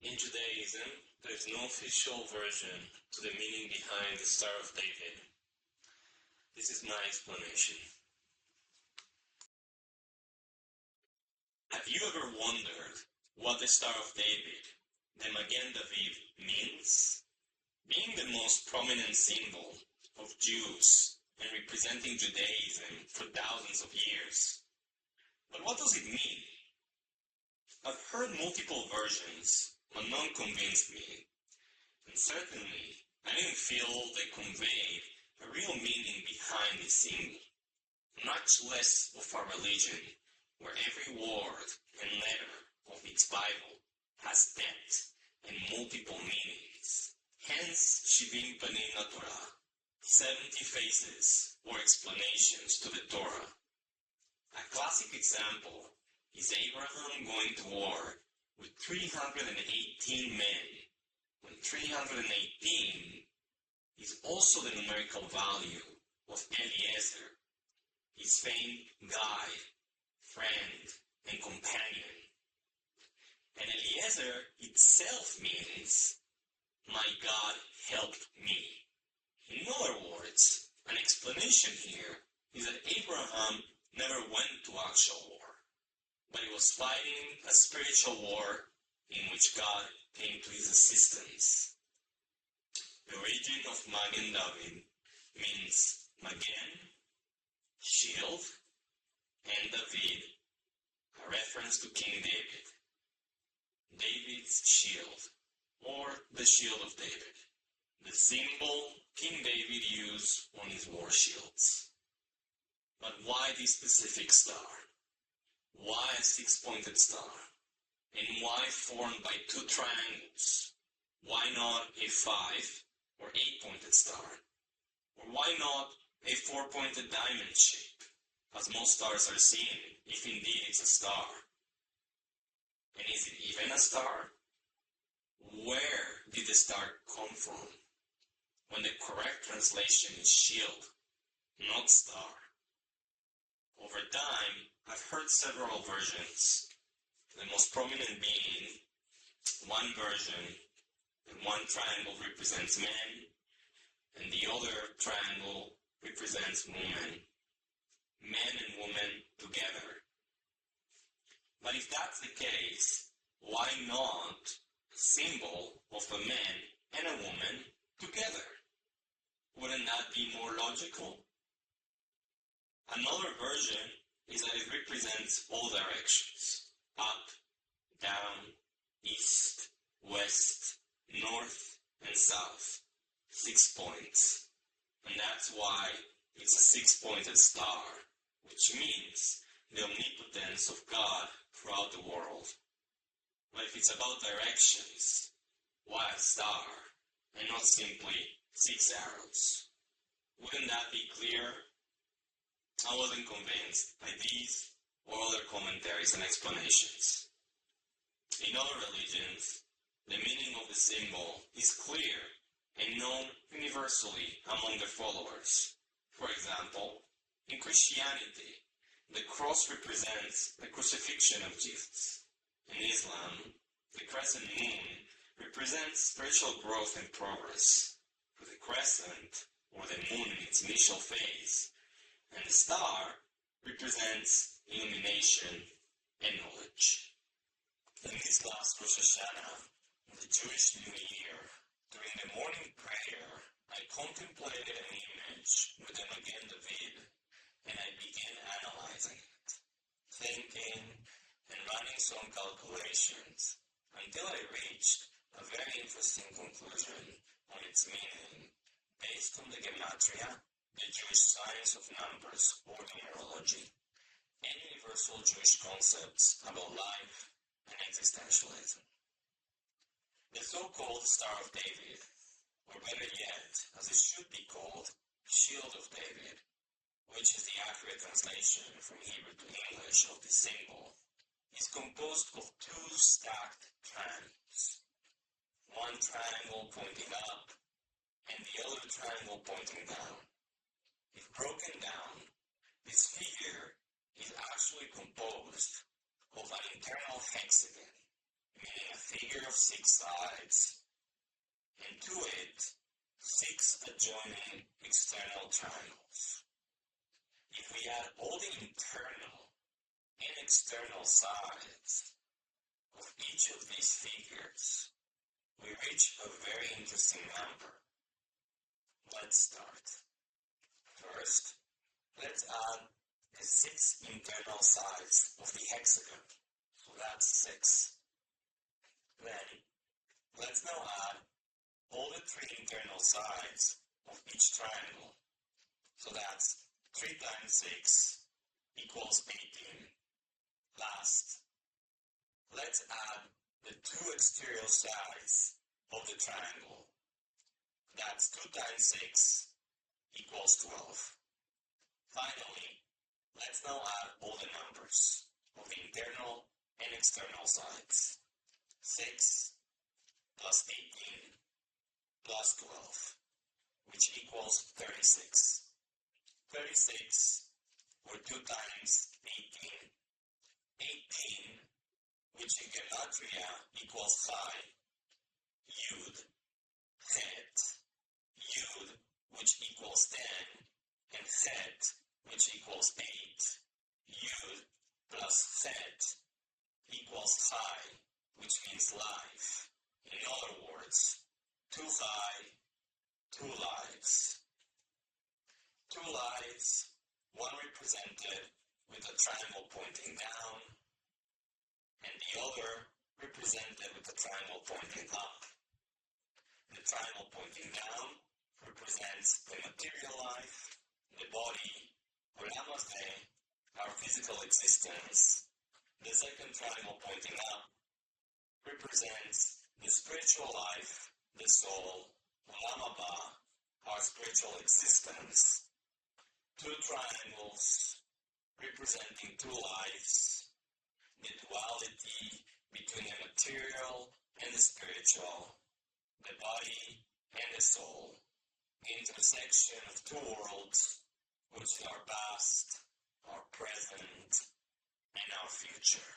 In Judaism, there is no official version to the meaning behind the Star of David. This is my explanation. Have you ever wondered what the Star of David, the Magen David, means? Being the most prominent symbol of Jews and representing Judaism for thousands of years. But what does it mean? I've heard multiple versions, but none convinced me. And certainly, I didn't feel they conveyed a real meaning behind this symbol, much less of our religion, where every word and letter of its Bible has depth and multiple meanings. Hence, Shivim Panim Torah, 70 faces or explanations to the Torah. A classic example is Abraham going to war with 318 men, when 318 is also the numerical value of Eliezer, his famed guide, friend, and companion. And Eliezer itself means, my God helped me. In other words, an explanation here is that Abraham never went to actual war, but he was fighting a spiritual war in which God came to his assistance. The origin of Magen David means Magen, shield, and David, a reference to King David. David's shield, or the shield of David, the symbol King David used on his war shields. But why this specific star? Why a six-pointed star? And why formed by two triangles? Why not a 5 or 8-pointed star? Or why not a 4-pointed diamond shape, as most stars are seen, if indeed it's a star? And is it even a star? Where did the star come from? When the correct translation is shield, not star. Over time, I've heard several versions, the most prominent being one version, and one triangle represents men, and the other triangle represents women. Men and women together. But if that's the case, why not a symbol of a man and a woman together? Wouldn't that be more logical? Another version is that it represents all directions, up, down, east, west, north, and south, 6 points. And that's why it's a 6-pointed star, which means the omnipotence of God throughout the world. But if it's about directions, why a star and not simply 6 arrows? Wouldn't that be clear? I wasn't convinced by these or other commentaries and explanations. In other religions, the meaning of the symbol is clear and known universally among their followers. For example, in Christianity, the cross represents the crucifixion of Jesus. In Islam, the crescent moon represents spiritual growth and progress, with the crescent, or the moon in its initial phase, and the star represents illumination and knowledge. In this last Rosh Hashanah, the Jewish New Year, during the morning prayer, I contemplated an image with the Magen David, and I began analyzing it, thinking and running some calculations, until I reached a very interesting conclusion on its meaning, based on the Gematria, the Jewish science of numbers or numerology, and universal Jewish concepts about life and existentialism. The so-called Star of David, or better yet, as it should be called, Shield of David, which is the accurate translation from Hebrew to English of the symbol, is composed of 2 stacked triangles. One triangle pointing up, and the other triangle pointing down. If broken down, this figure is actually composed of an internal hexagon, meaning a figure of 6 sides, and to it 6 adjoining external triangles. If we add all the internal and external sides of each of these figures, we reach a very interesting number. Let's start. First, let's add the 6 internal sides of the hexagon. So that's 6. Then, let's now add all the 3 internal sides of each triangle. So that's 3 times 6 equals 18. Last, let's add the 2 exterior sides of the triangle. That's 2 times 6 equals 12. Finally, let's now add all the numbers of the internal and external sides. 6 plus 18 plus 12, which equals 36. 36 or 2 times 18. 18, which in Gematria equals Chai, Yud, Het, Yud, which equals 10, and Het, which equals 8. Yud plus Het equals Chai, which means life. In other words, 2 Chai, 2 lives. 2 lives, one represented with a triangle pointing down, and the other represented with a triangle pointing up. The triangle pointing down represents the material life, the body, Olam Hazeh, our physical existence. The second triangle pointing up represents the spiritual life, the soul, Olam Haba, our spiritual existence. 2 triangles representing 2 lives, the duality between the material and the spiritual, the body and the soul, the intersection of 2 worlds, which is our past, our present, and our future.